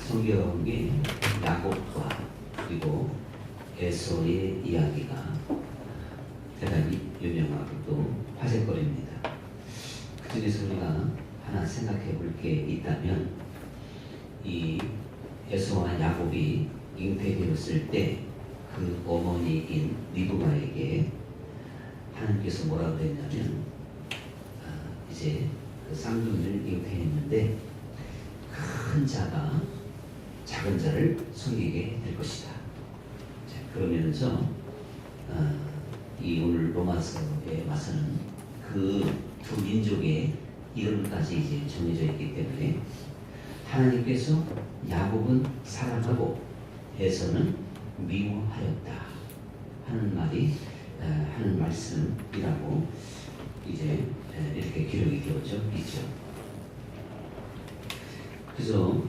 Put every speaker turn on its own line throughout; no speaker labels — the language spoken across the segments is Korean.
성경의 야곱과 그리고 에서의 이야기가 대단히 유명하고 또 화제거리입니다. 그 중에서 우리가 하나 생각해 볼 게 있다면, 이 에서와 야곱이 잉태되었을 때 그 어머니인 리브가에게 하나님께서 뭐라고 그랬냐면, 이제 그 쌍둥이를 잉태했는데 큰 자가 작은 자를 섬기게 될 것이다. 자, 그러면서 이 오늘 로마서에 와서는 그 두 민족의 이름까지 이제 정해져 있기 때문에 하나님께서 야곱은 사랑하고 에서는 미워하였다 하는 말이 하는 말씀이라고 이제 이렇게 기록이 되어져 있죠. 그래서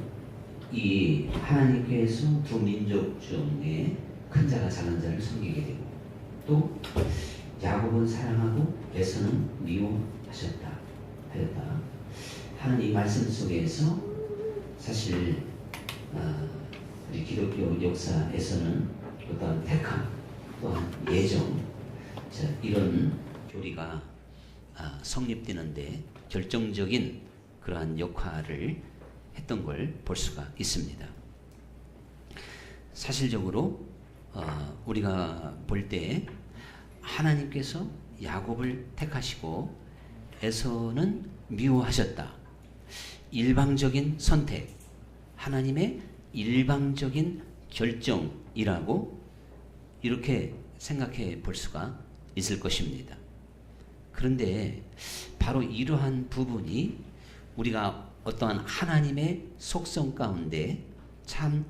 이 하나님께서 두 민족 중에 큰 자가 작은 자를 섬기게 되고, 또 야곱은 사랑하고 에서는 미워하였다 하는 이 말씀 속에서 사실 우리 기독교 역사에서는 어떤 택함 또한 예정, 이런 교리가 성립되는데 결정적인 그러한 역할을 했던 걸 볼 수가 있습니다. 사실적으로 우리가 볼 때 하나님께서 야곱을 택하시고 에서는 미워하셨다. 일방적인 선택, 하나님의 일방적인 결정이라고 이렇게 생각해 볼 수가 있을 것입니다. 그런데 바로 이러한 부분이 우리가 어떠한 하나님의 속성 가운데 참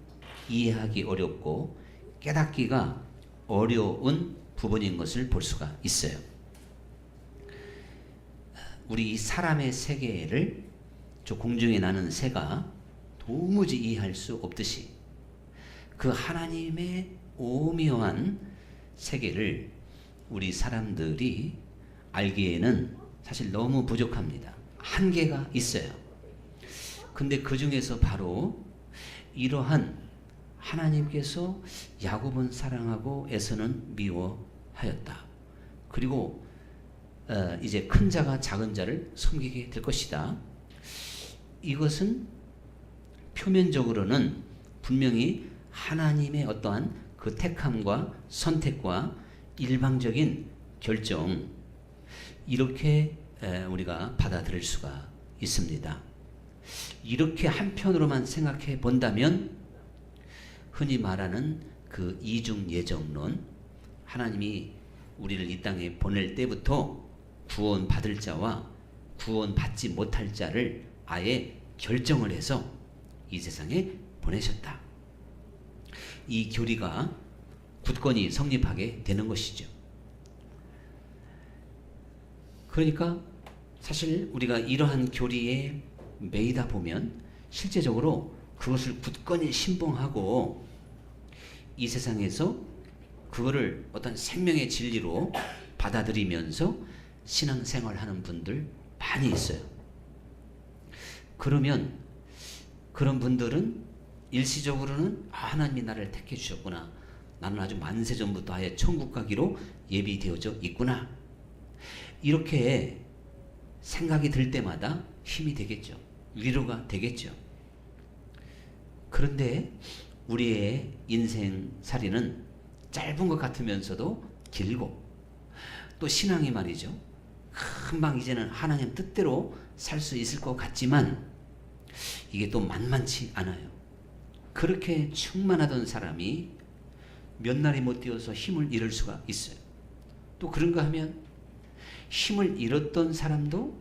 이해하기 어렵고 깨닫기가 어려운 부분인 것을 볼 수가 있어요. 우리 이 사람의 세계를 저 공중에 나는 새가 도무지 이해할 수 없듯이 그 하나님의 오묘한 세계를 우리 사람들이 알기에는 사실 너무 부족합니다. 한계가 있어요. 근데 그 중에서 바로 이러한 하나님께서 야곱은 사랑하고 에서는 미워하였다. 그리고 이제 큰 자가 작은 자를 섬기게 될 것이다. 이것은 표면적으로는 분명히 하나님의 어떠한 그 택함과 선택과 일방적인 결정, 이렇게 우리가 받아들일 수가 있습니다. 이렇게 한편으로만 생각해 본다면 흔히 말하는 그 이중 예정론, 하나님이 우리를 이 땅에 보낼 때부터 구원 받을 자와 구원 받지 못할 자를 아예 결정을 해서 이 세상에 보내셨다. 이 교리가 굳건히 성립하게 되는 것이죠. 그러니까 사실 우리가 이러한 교리에 매이다 보면 실제적으로 그것을 굳건히 신봉하고 이 세상에서 그거를 어떤 생명의 진리로 받아들이면서 신앙생활하는 분들 많이 있어요. 그러면 그런 분들은 일시적으로는 하나님이 나를 택해 주셨구나, 나는 아주 만세 전부터 아예 천국 가기로 예비되어져 있구나, 이렇게 생각이 들 때마다 힘이 되겠죠. 위로가 되겠죠. 그런데 우리의 인생살이는 짧은 것 같으면서도 길고, 또 신앙이 말이죠, 금방 이제는 하나님 뜻대로 살 수 있을 것 같지만 이게 또 만만치 않아요. 그렇게 충만하던 사람이 몇 날이 못 되어서 힘을 잃을 수가 있어요. 또 그런가 하면 힘을 잃었던 사람도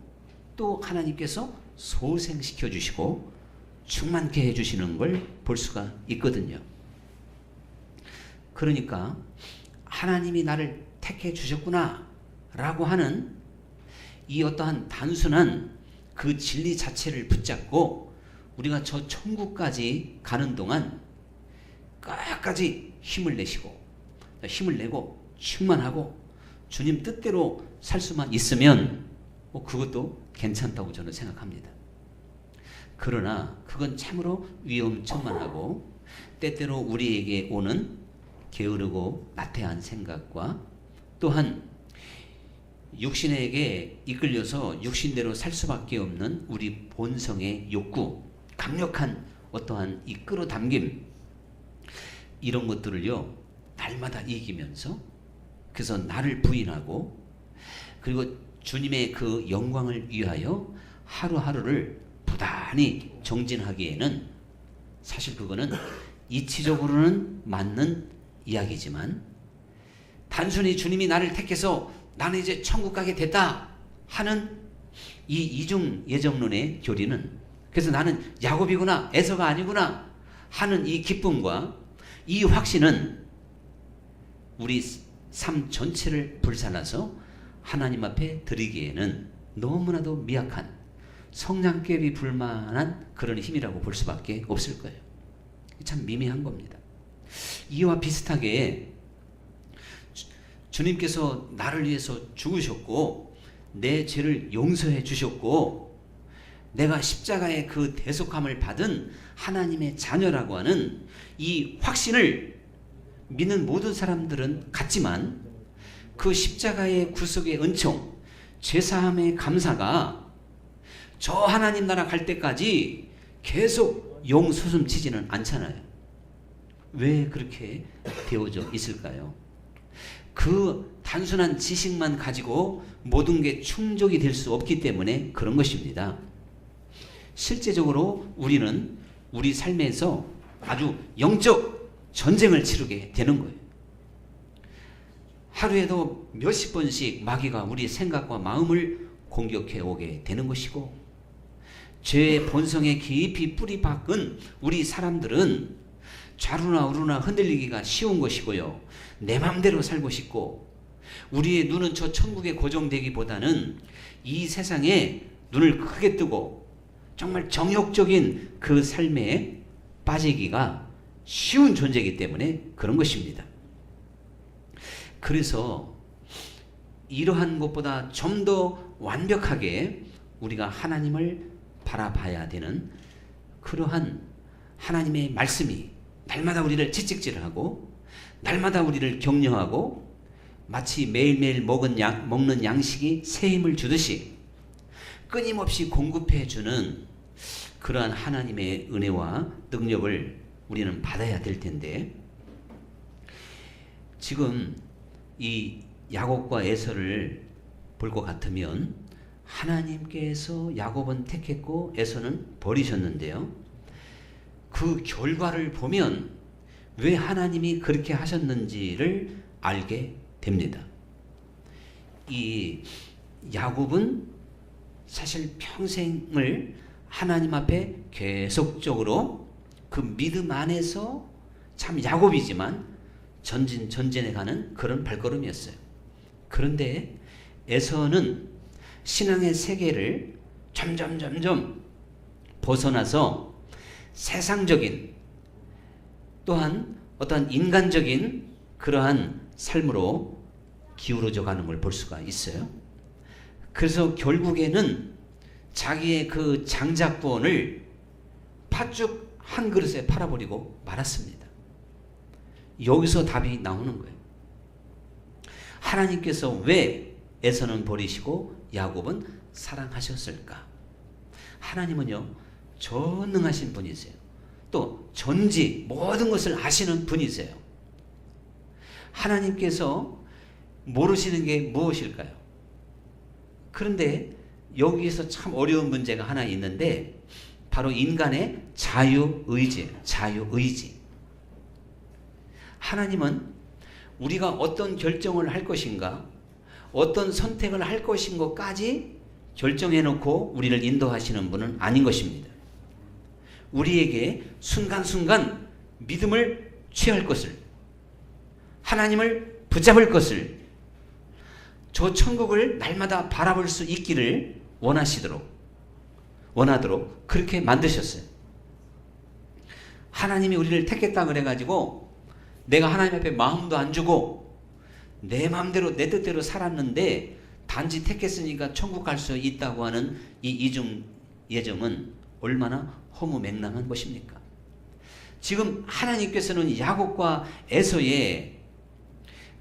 또 하나님께서 소생시켜 주시고 충만케 해주시는 걸 볼 수가 있거든요. 그러니까 하나님이 나를 택해 주셨구나 라고 하는 이 어떠한 단순한 그 진리 자체를 붙잡고 우리가 저 천국까지 가는 동안 끝까지 힘을 내시고, 힘을 내고 충만하고 주님 뜻대로 살 수만 있으면 그것도 괜찮다고 저는 생각합니다. 그러나 그건 참으로 위험천만하고 때때로 우리에게 오는 게으르고 나태한 생각과 또한 육신에게 이끌려서 육신대로 살 수밖에 없는 우리 본성의 욕구, 강력한 어떠한 이 끌어당김, 이런 것들을요 날마다 이기면서, 그래서 나를 부인하고 그리고 주님의 그 영광을 위하여 하루하루를 부단히 정진하기에는, 사실 그거는 이치적으로는 맞는 이야기지만, 단순히 주님이 나를 택해서 나는 이제 천국 가게 됐다 하는 이 이중 예정론의 교리는, 그래서 나는 야곱이구나 에서가 아니구나 하는 이 기쁨과 이 확신은 우리 삶 전체를 불살라서 하나님 앞에 드리기에는 너무나도 미약한, 성냥개비 불만한 그런 힘이라고 볼 수밖에 없을 거예요. 참 미미한 겁니다. 이와 비슷하게 주님께서 나를 위해서 죽으셨고 내 죄를 용서해 주셨고 내가 십자가의 그 대속함을 받은 하나님의 자녀라고 하는 이 확신을 믿는 모든 사람들은 같지만, 그 십자가의 구속의 은총, 죄사함의 감사가 저 하나님 나라 갈 때까지 계속 용솟음치지는 않잖아요. 왜 그렇게 되어져 있을까요? 그 단순한 지식만 가지고 모든 게 충족이 될 수 없기 때문에 그런 것입니다. 실제적으로 우리는 우리 삶에서 아주 영적 전쟁을 치르게 되는 거예요. 하루에도 몇십 번씩 마귀가 우리 생각과 마음을 공격해 오게 되는 것이고, 죄의 본성에 깊이 뿌리 박은 우리 사람들은 좌루나 우루나 흔들리기가 쉬운 것이고요. 내 맘대로 살고 싶고, 우리의 눈은 저 천국에 고정되기보다는 이 세상에 눈을 크게 뜨고 정말 정욕적인 그 삶에 빠지기가 쉬운 존재이기 때문에 그런 것입니다. 그래서 이러한 것보다 좀 더 완벽하게 우리가 하나님을 바라봐야 되는 그러한 하나님의 말씀이 날마다 우리를 채찍질하고 날마다 우리를 격려하고 마치 매일매일 먹는 양식이 새 힘을 주듯이 끊임없이 공급해 주는 그러한 하나님의 은혜와 능력을 우리는 받아야 될 텐데, 지금 이 야곱과 에서를 볼 것 같으면 하나님께서 야곱은 택했고 에서는 버리셨는데요, 그 결과를 보면 왜 하나님이 그렇게 하셨는지를 알게 됩니다. 이 야곱은 사실 평생을 하나님 앞에 계속적으로 그 믿음 안에서 참 야곱이지만 전진해 가는 그런 발걸음이었어요. 그런데 에서는 신앙의 세계를 점점 벗어나서 세상적인, 또한 어떤 인간적인 그러한 삶으로 기울어져 가는 걸 볼 수가 있어요. 그래서 결국에는 자기의 그 장자권을 팥죽 한 그릇에 팔아버리고 말았습니다. 여기서 답이 나오는 거예요. 하나님께서 왜 에서는 버리시고 야곱은 사랑하셨을까? 하나님은요, 전능하신 분이세요. 또 전지 모든 것을 아시는 분이세요. 하나님께서 모르시는 게 무엇일까요? 그런데 여기에서 참 어려운 문제가 하나 있는데, 바로 인간의 자유의지예요. 자유의지. 하나님은 우리가 어떤 결정을 할 것인가, 어떤 선택을 할 것인 것까지 결정해놓고 우리를 인도하시는 분은 아닌 것입니다. 우리에게 순간순간 믿음을 취할 것을, 하나님을 붙잡을 것을, 저 천국을 날마다 바라볼 수 있기를 원하도록 그렇게 만드셨어요. 하나님이 우리를 택했다 그래가지고 내가 하나님 앞에 마음도 안 주고 내 마음대로 내 뜻대로 살았는데 단지 택했으니까 천국 갈 수 있다고 하는 이 이중 예정은 얼마나 허무맹랑한 것입니까? 지금 하나님께서는 야곱과 에서의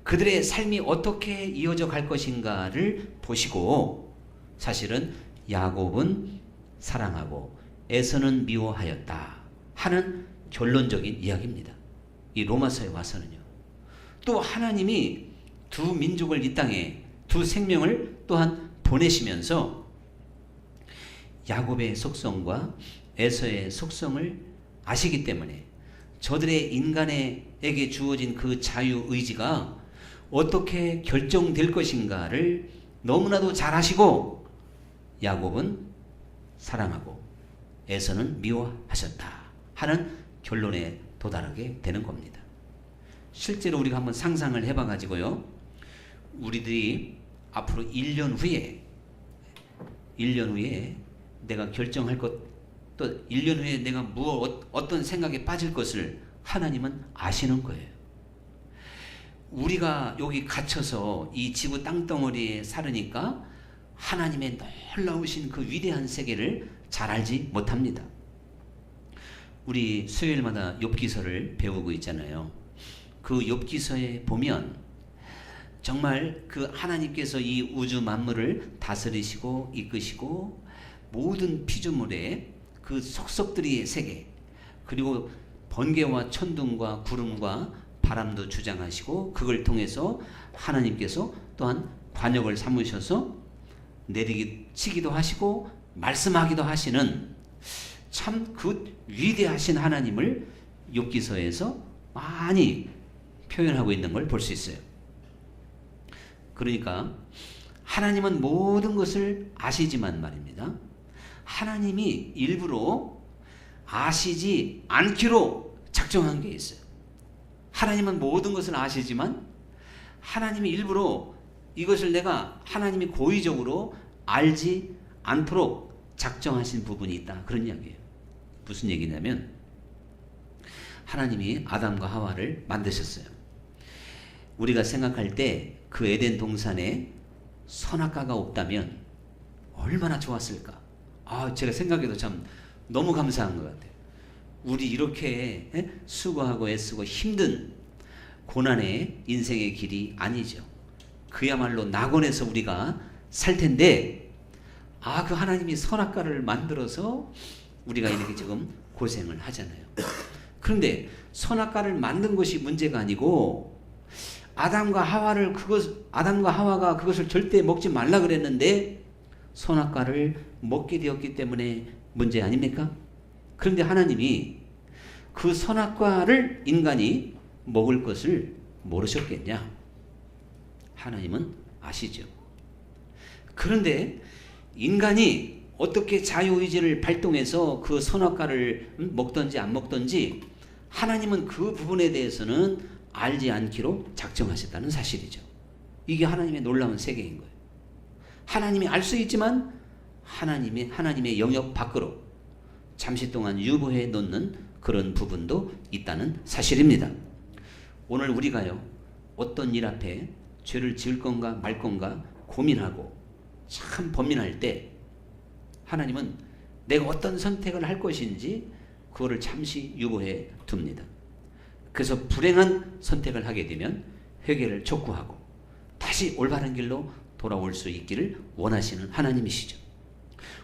그들의 삶이 어떻게 이어져 갈 것인가를 보시고 사실은 야곱은 사랑하고 에서는 미워하였다 하는 결론적인 이야기입니다. 이 로마서에 와서는요. 또 하나님이 두 민족을 이 땅에 두 생명을 또한 보내시면서 야곱의 속성과 에서의 속성을 아시기 때문에 저들의 인간에게 주어진 그 자유의지가 어떻게 결정될 것인가를 너무나도 잘 아시고 야곱은 사랑하고 에서는 미워하셨다 하는 결론에 도달하게 되는 겁니다. 실제로 우리가 한번 상상을 해봐 가지고요. 우리들이 앞으로 1년 후에 내가 결정할 것, 또 1년 후에 내가 어떤 생각에 빠질 것을 하나님은 아시는 거예요. 우리가 여기 갇혀서 이 지구 땅덩어리에 살으니까 하나님의 놀라우신 그 위대한 세계를 잘 알지 못합니다. 우리 수요일마다 욥기서를 배우고 있잖아요. 그 욥기서에 보면 정말 그 하나님께서 이 우주 만물을 다스리시고 이끄시고 모든 피조물의 그 속속들이의 세계, 그리고 번개와 천둥과 구름과 바람도 주장하시고 그걸 통해서 하나님께서 또한 관역을 삼으셔서 내리치기도 하시고 말씀하기도 하시는 참 그 위대하신 하나님을 욥기서에서 많이 표현하고 있는 걸 볼 수 있어요. 그러니까 하나님은 모든 것을 아시지만 말입니다. 하나님이 일부러 아시지 않기로 작정한 게 있어요. 하나님은 모든 것을 아시지만 하나님이 일부러 이것을 내가 하나님이 고의적으로 알지 않도록 작정하신 부분이 있다. 그런 이야기예요. 무슨 얘기냐면 하나님이 아담과 하와를 만드셨어요. 우리가 생각할 때 그 에덴 동산에 선악과가 없다면 얼마나 좋았을까? 제가 생각해도 참 너무 감사한 것 같아요. 우리 이렇게 수고하고 애쓰고 힘든 고난의 인생의 길이 아니죠. 그야말로 낙원에서 우리가 살 텐데 그 하나님이 선악과를 만들어서 우리가 이렇게 지금 고생을 하잖아요. 그런데 선악과를 만든 것이 문제가 아니고 아담과 하와가 그것을 절대 먹지 말라 그랬는데 선악과를 먹게 되었기 때문에 문제 아닙니까? 그런데 하나님이 그 선악과를 인간이 먹을 것을 모르셨겠냐? 하나님은 아시죠. 그런데 인간이 어떻게 자유의지를 발동해서 그 선악과를 먹든지 안 먹든지 하나님은 그 부분에 대해서는 알지 않기로 작정하셨다는 사실이죠. 이게 하나님의 놀라운 세계인 거예요. 하나님이 알 수 있지만 하나님의 영역 밖으로 잠시 동안 유보해 놓는 그런 부분도 있다는 사실입니다. 오늘 우리가요, 어떤 일 앞에 죄를 지을 건가 말 건가 고민하고 참 번민할 때 하나님은 내가 어떤 선택을 할 것인지 그거를 잠시 유보해 둡니다. 그래서 불행한 선택을 하게 되면 회개를 촉구하고 다시 올바른 길로 돌아올 수 있기를 원하시는 하나님이시죠.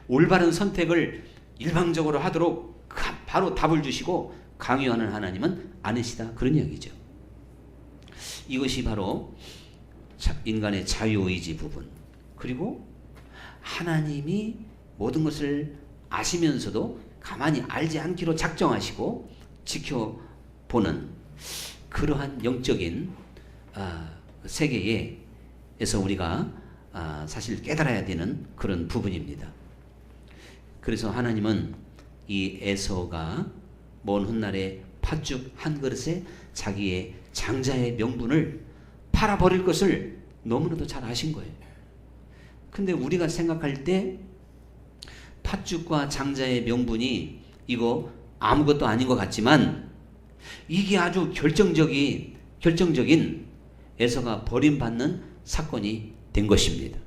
올바른 선택을 일방적으로 하도록 바로 답을 주시고 강요하는 하나님은 아니시다. 그런 이야기죠. 이것이 바로 인간의 자유의지 부분, 그리고 하나님이 모든 것을 아시면서도 가만히 알지 않기로 작정하시고 지켜보는 그러한 영적인 세계에서 우리가 사실 깨달아야 되는 그런 부분입니다. 그래서 하나님은 이 에서가 먼 훗날에 팥죽 한 그릇에 자기의 장자의 명분을 팔아버릴 것을 너무나도 잘 아신 거예요. 근데 우리가 생각할 때 팥죽과 장자의 명분이 이거 아무것도 아닌 것 같지만 이게 아주 결정적인 에서가 버림받는 사건이 된 것입니다.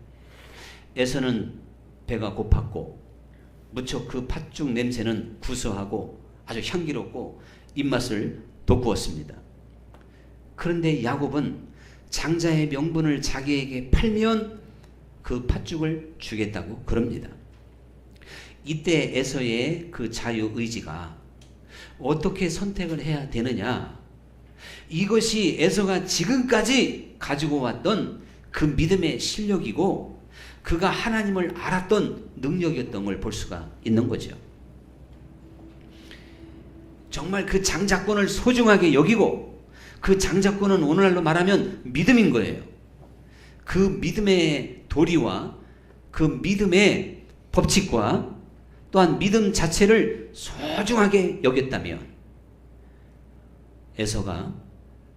에서는 배가 고팠고 무척 그 팥죽 냄새는 구수하고 아주 향기롭고 입맛을 돋구었습니다. 그런데 야곱은 장자의 명분을 자기에게 팔면 그 팥죽을 주겠다고 그럽니다. 이때 에서의 그 자유의지가 어떻게 선택을 해야 되느냐, 이것이 에서가 지금까지 가지고 왔던 그 믿음의 실력이고 그가 하나님을 알았던 능력이었던 걸 볼 수가 있는 거죠. 정말 그 장자권을 소중하게 여기고, 그 장자권은 오늘날로 말하면 믿음인 거예요. 그 믿음의 도리와 그 믿음의 법칙과 또한 믿음 자체를 소중하게 여겼다면 에서가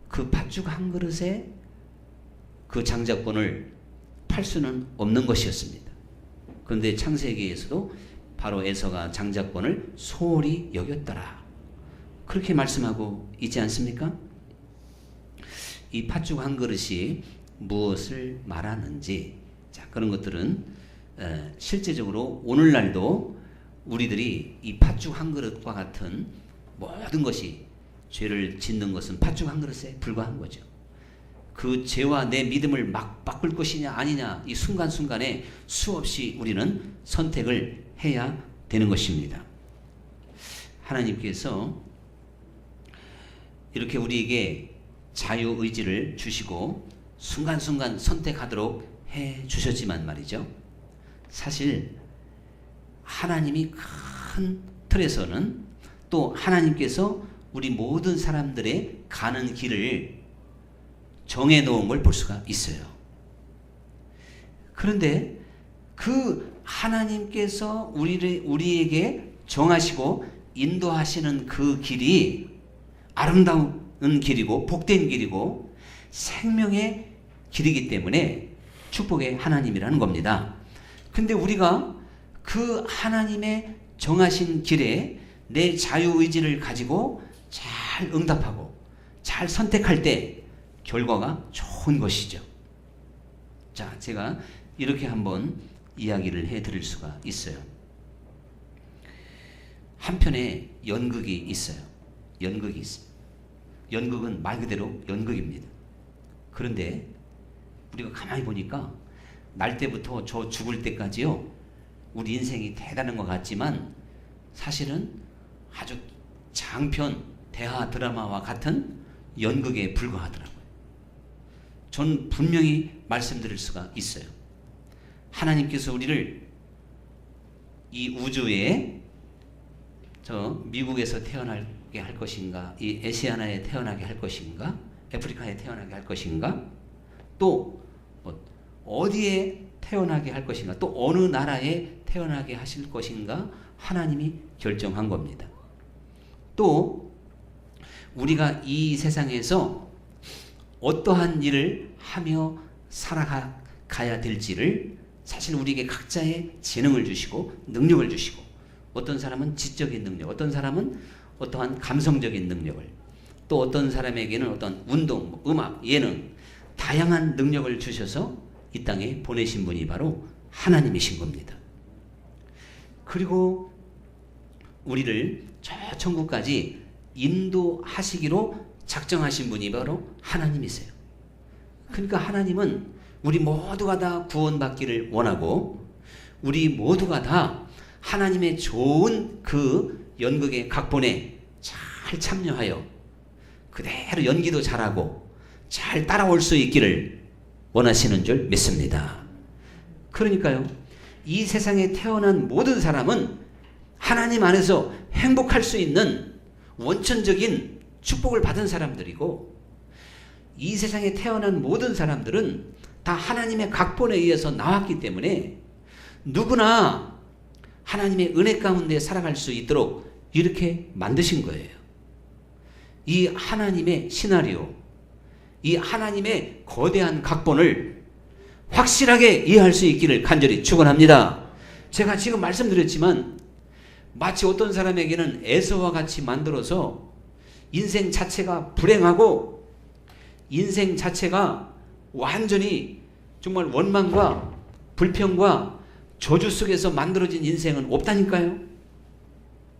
그 팥죽 한 그릇에 그 장자권을 팔 수는 없는 것이었습니다. 그런데 창세기에서도 바로 에서가 장자권을 소홀히 여겼더라, 그렇게 말씀하고 있지 않습니까? 이 팥죽 한 그릇이 무엇을 말하는지, 자, 그런 것들은 실제적으로 오늘날도 우리들이 이 팥죽 한 그릇과 같은 모든 것이, 죄를 짓는 것은 팥죽 한 그릇에 불과한 거죠. 그 죄와 내 믿음을 막 바꿀 것이냐 아니냐, 이 순간순간에 수없이 우리는 선택을 해야 되는 것입니다. 하나님께서 이렇게 우리에게 자유의지를 주시고 순간순간 선택하도록 해 주셨지만 말이죠, 사실 하나님이 큰 틀에서는 또 하나님께서 우리 모든 사람들의 가는 길을 정해놓은 걸 볼 수가 있어요. 그런데 그 하나님께서 우리에게 정하시고 인도하시는 그 길이 아름다운 길이고 복된 길이고 생명의 길이기 때문에 축복의 하나님이라는 겁니다. 근데 우리가 그 하나님의 정하신 길에 내 자유의지를 가지고 잘 응답하고 잘 선택할 때 결과가 좋은 것이죠. 자, 제가 이렇게 한번 이야기를 해드릴 수가 있어요. 한편에 연극이 있어요. 연극이 있어요. 연극은 말 그대로 연극입니다. 그런데 우리가 가만히 보니까 날 때부터 저 죽을 때까지요, 우리 인생이 대단한 것 같지만 사실은 아주 장편 대하 드라마와 같은 연극에 불과하더라고요. 전 분명히 말씀드릴 수가 있어요. 하나님께서 우리를 이 우주에 저 미국에서 태어나게 할 것인가, 이 아시아나에 태어나게 할 것인가, 아프리카에 태어나게 할 것인가, 또 어디에 태어나게 할 것인가, 또 어느 나라에 태어나게 하실 것인가 하나님이 결정한 겁니다. 또 우리가 이 세상에서 어떠한 일을 하며 살아가야 될지를 사실 우리에게 각자의 재능을 주시고 능력을 주시고, 어떤 사람은 지적인 능력, 어떤 사람은 어떠한 감성적인 능력을, 또 어떤 사람에게는 어떤 운동, 음악, 예능, 다양한 능력을 주셔서 이 땅에 보내신 분이 바로 하나님이신 겁니다. 그리고 우리를 저 천국까지 인도하시기로 작정하신 분이 바로 하나님이세요. 그러니까 하나님은 우리 모두가 다 구원받기를 원하고 우리 모두가 다 하나님의 좋은 그 연극의 각본에 잘 참여하여 그대로 연기도 잘하고 잘 따라올 수 있기를 원하시는 줄 믿습니다. 그러니까요, 이 세상에 태어난 모든 사람은 하나님 안에서 행복할 수 있는 원천적인 축복을 받은 사람들이고, 이 세상에 태어난 모든 사람들은 다 하나님의 각본에 의해서 나왔기 때문에 누구나 하나님의 은혜 가운데 살아갈 수 있도록 이렇게 만드신 거예요. 이 하나님의 시나리오, 이 하나님의 거대한 각본을 확실하게 이해할 수 있기를 간절히 축원합니다. 제가 지금 말씀드렸지만 마치 어떤 사람에게는 에서와 같이 만들어서 인생 자체가 불행하고 인생 자체가 완전히 정말 원망과 불평과 저주 속에서 만들어진 인생은 없다니까요.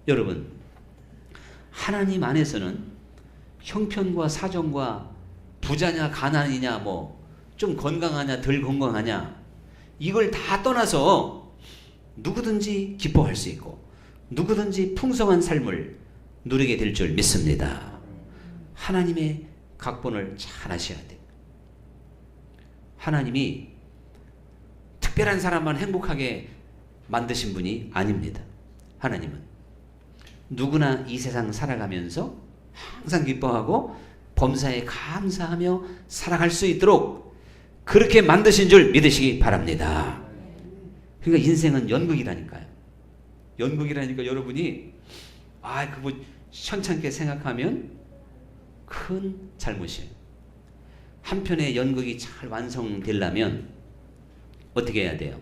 여러분, 하나님 안에서는 형편과 사정과 부자냐 가난이냐 뭐 좀 건강하냐 덜 건강하냐 이걸 다 떠나서 누구든지 기뻐할 수 있고 누구든지 풍성한 삶을 누리게 될 줄 믿습니다. 하나님의 각본을 잘 아셔야 돼요. 하나님이 특별한 사람만 행복하게 만드신 분이 아닙니다. 하나님은 누구나 이 세상 살아가면서 항상 기뻐하고 범사에 감사하며 살아갈 수 있도록 그렇게 만드신 줄 믿으시기 바랍니다. 그러니까 인생은 연극이라니까요. 연극이라니까 여러분이 그거 현찮게 생각하면 큰 잘못이에요. 한편의 연극이 잘 완성되려면 어떻게 해야 돼요?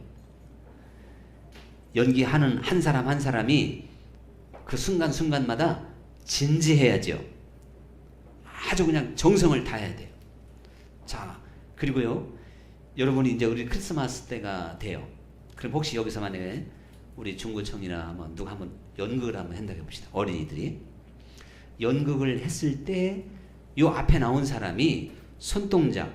연기하는 한 사람 한 사람이 그 순간순간마다 진지해야죠. 아주 그냥 정성을 다해야 돼요. 자, 그리고요, 여러분이 이제 우리 크리스마스 때가 돼요. 그럼 혹시 여기서 만약에 우리 중구청이나 뭐 누가 한번 연극을 한번 한다고 해봅시다. 어린이들이 연극을 했을 때 요 앞에 나온 사람이 손동작,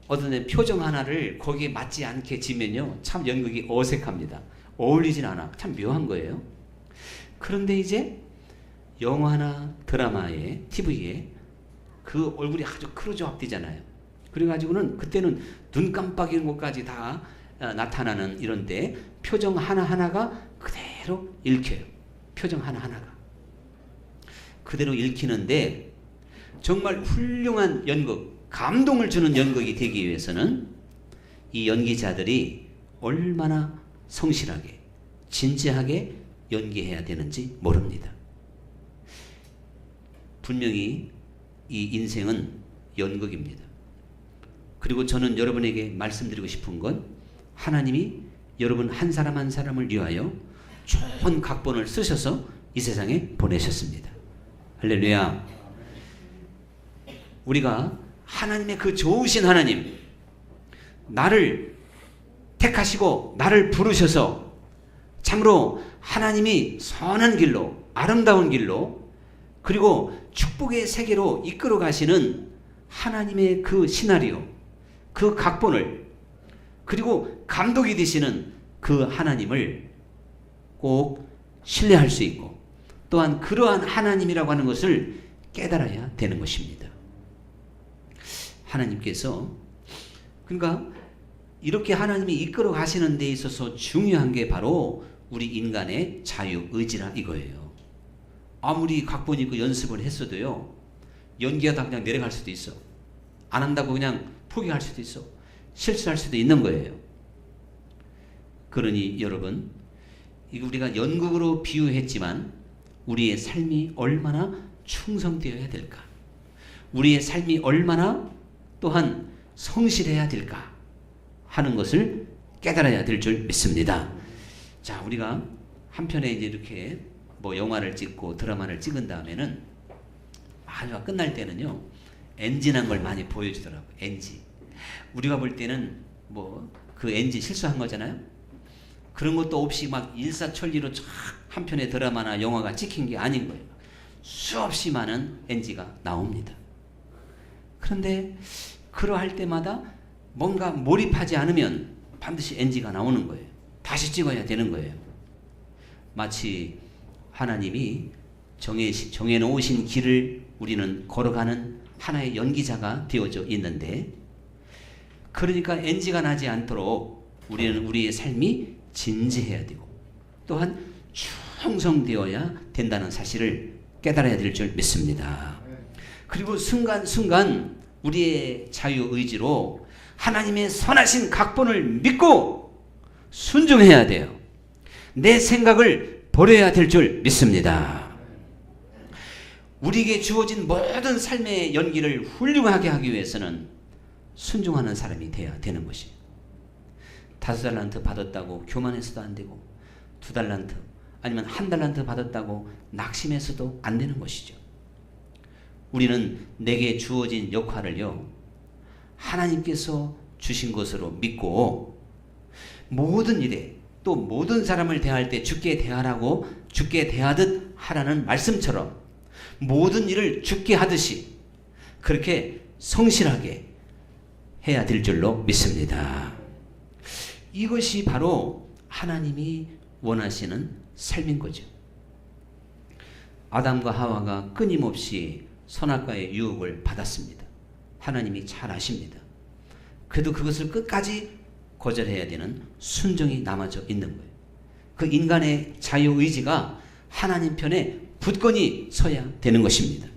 어떤 표정 하나를 거기에 맞지 않게 지면요, 참 연극이 어색합니다. 어울리진 않아. 참 묘한 거예요. 그런데 이제 영화나 드라마에, TV에 그 얼굴이 아주 크로즈업 되잖아요. 그래가지고는 그때는 눈 깜빡이는 것까지 다 나타나는 이런데 표정 하나하나가 그대로 읽혀요. 표정 하나하나가 그대로 읽히는데 정말 훌륭한 연극, 감동을 주는 연극이 되기 위해서는 이 연기자들이 얼마나 성실하게 진지하게 연기해야 되는지 모릅니다. 분명히 이 인생은 연극입니다. 그리고 저는 여러분에게 말씀드리고 싶은 건 하나님이 여러분 한 사람 한 사람을 위하여 좋은 각본을 쓰셔서 이 세상에 보내셨습니다. 할렐루야. 우리가 하나님의 그 좋으신 하나님, 나를 택하시고 나를 부르셔서 참으로 하나님이 선한 길로, 아름다운 길로, 그리고 축복의 세계로 이끌어 가시는 하나님의 그 시나리오, 그 각본을, 그리고 감독이 되시는 그 하나님을 꼭 신뢰할 수 있고 또한 그러한 하나님이라고 하는 것을 깨달아야 되는 것입니다. 하나님께서, 그러니까 이렇게 하나님이 이끌어 가시는 데 있어서 중요한 게 바로 우리 인간의 자유의지라 이거예요. 아무리 각본 있고 연습을 했어도요, 연기하다 그냥 내려갈 수도 있어. 안 한다고 그냥 포기할 수도 있어. 실수할 수도 있는 거예요. 그러니 여러분, 이거 우리가 연극으로 비유했지만 우리의 삶이 얼마나 충성되어야 될까? 우리의 삶이 얼마나 또한 성실해야 될까 하는 것을 깨달아야 될 줄 믿습니다. 자, 우리가 한편에 이제 이렇게 뭐 영화를 찍고 드라마를 찍은 다음에는 마지막 끝날 때는요, 엔진한 걸 많이 보여주더라고요. NG. 우리가 볼 때는 뭐 그 NG 실수한 거잖아요. 그런 것도 없이 막 일사천리로 쫙 한 편의 드라마나 영화가 찍힌 게 아닌 거예요. 수없이 많은 NG가 나옵니다. 그런데 그러할 때마다 뭔가 몰입하지 않으면 반드시 NG가 나오는 거예요. 다시 찍어야 되는 거예요. 마치 하나님이 정해놓으신 길을 우리는 걸어가는 하나의 연기자가 되어져 있는데, 그러니까 NG가 나지 않도록 우리는 우리의 삶이 진지해야 되고 또한 충성되어야 된다는 사실을 깨달아야 될 줄 믿습니다. 그리고 순간순간 우리의 자유의지로 하나님의 선하신 각본을 믿고 순종해야 돼요. 내 생각을 버려야 될 줄 믿습니다. 우리에게 주어진 모든 삶의 연기를 훌륭하게 하기 위해서는 순종하는 사람이 돼야 되는 것이에요. 5달란트 받았다고 교만해서도 안 되고 2달란트 아니면 1달란트 받았다고 낙심해서도 안 되는 것이죠. 우리는 내게 주어진 역할을요, 하나님께서 주신 것으로 믿고 모든 일에 또 모든 사람을 대할 때 주께 대하라고 주께 대하듯 하라는 말씀처럼 모든 일을 주께 하듯이 그렇게 성실하게 해야 될 줄로 믿습니다. 이것이 바로 하나님이 원하시는 삶인 거죠. 아담과 하와가 끊임없이 선악과의 유혹을 받았습니다. 하나님이 잘 아십니다. 그래도 그것을 끝까지 거절해야 되는 순종이 남아져 있는 거예요. 그 인간의 자유의지가 하나님 편에 굳건히 서야 되는 것입니다.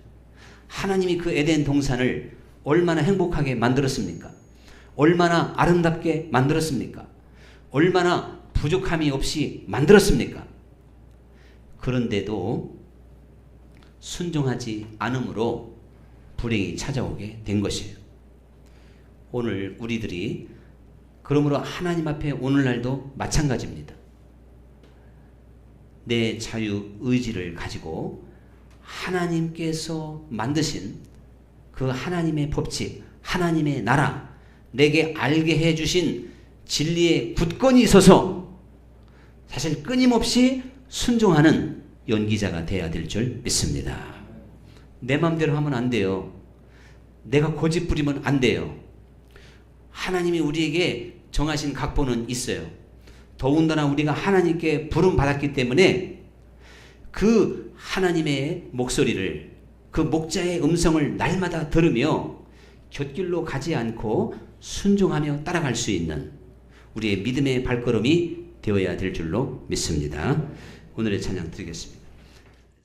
하나님이 그 에덴 동산을 얼마나 행복하게 만들었습니까? 얼마나 아름답게 만들었습니까? 얼마나 부족함이 없이 만들었습니까? 그런데도 순종하지 않음으로 불행이 찾아오게 된 것이에요. 오늘 우리들이 그러므로 하나님 앞에 오늘날도 마찬가지입니다. 내 자유의지를 가지고 하나님께서 만드신 그 하나님의 법칙, 하나님의 나라, 내게 알게 해주신 진리에 굳건히 서서 사실 끊임없이 순종하는 연기자가 되어야 될 줄 믿습니다. 내 마음대로 하면 안 돼요. 내가 고집 부리면 안 돼요. 하나님이 우리에게 정하신 각본은 있어요. 더군다나 우리가 하나님께 부름 받았기 때문에 그 하나님의 목소리를, 그 목자의 음성을 날마다 들으며 곁길로 가지 않고 순종하며 따라갈 수 있는 우리의 믿음의 발걸음이 되어야 될 줄로 믿습니다. 오늘의 찬양 드리겠습니다.